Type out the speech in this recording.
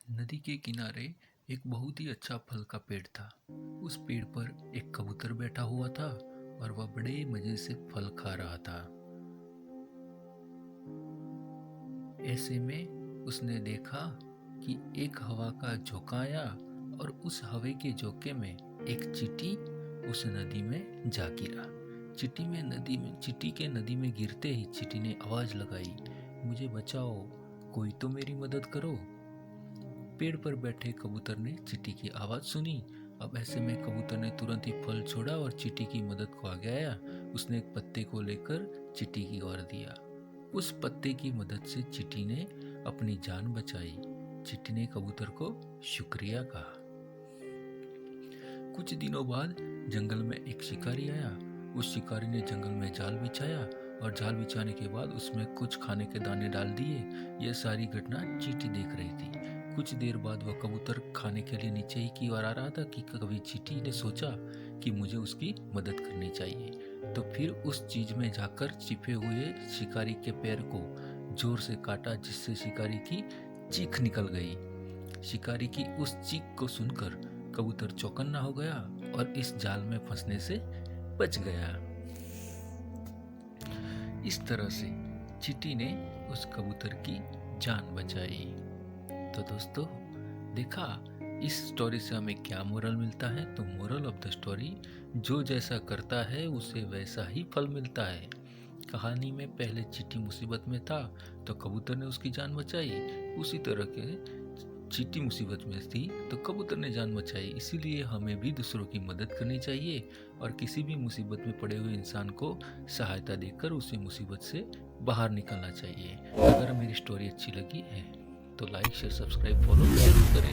नदी के किनारे एक बहुत ही अच्छा फल का पेड़ था। उस पेड़ पर एक कबूतर बैठा हुआ था और वह बड़े मजे से फल खा रहा था। ऐसे में उसने देखा कि एक हवा का झोंका आया और उस हवा के झोंके में एक चींटी उस नदी में जा गिरा। चींटी के नदी में गिरते ही चींटी ने आवाज लगाई, मुझे बचाओ, कोई तो मेरी मदद करो। पेड़ पर बैठे कबूतर ने चींटी की आवाज सुनी। अब ऐसे में कबूतर ने तुरंत ही फल छोड़ा और चींटी की मदद को आगे आया। उसने एक पत्ते को लेकर चींटी की ओर दिया। उस पत्ते की मदद से चींटी ने अपनी जान बचाई। चींटी ने कबूतर को शुक्रिया कहा। कुछ दिनों बाद जंगल में एक शिकारी आया। उस शिकारी ने जंगल में जाल बिछाया और जाल बिछाने के बाद उसमें कुछ खाने के दाने डाल दिए। यह सारी घटना चींटी देख रही थी। कुछ देर बाद वह कबूतर खाने के लिए नीचे ही की ओर आ रहा था कि कभी चींटी ने सोचा कि मुझे उसकी मदद करनी चाहिए। तो फिर उस चीज में जाकर छिपे हुए शिकारी के पैर को जोर से काटा, जिससे शिकारी की चीख निकल गई। शिकारी की उस चीख को सुनकर कबूतर चौकन्ना हो गया और इस जाल में फंसने से बच गया। इस तरह से चींटी ने उस कबूतर की जान बचाई। तो दोस्तों, देखा इस स्टोरी से हमें क्या मोरल मिलता है? तो मोरल ऑफ द स्टोरी, जो जैसा करता है उसे वैसा ही फल मिलता है। कहानी में पहले चींटी मुसीबत में था तो कबूतर ने उसकी जान बचाई। उसी तरह के चींटी मुसीबत में थी तो कबूतर ने जान बचाई। इसीलिए हमें भी दूसरों की मदद करनी चाहिए और किसी भी मुसीबत में पड़े हुए इंसान को सहायता देकर उसे मुसीबत से बाहर निकलना चाहिए। अगर मेरी स्टोरी अच्छी लगी है तो लाइक शेयर सब्सक्राइब फॉलो जरूर करें।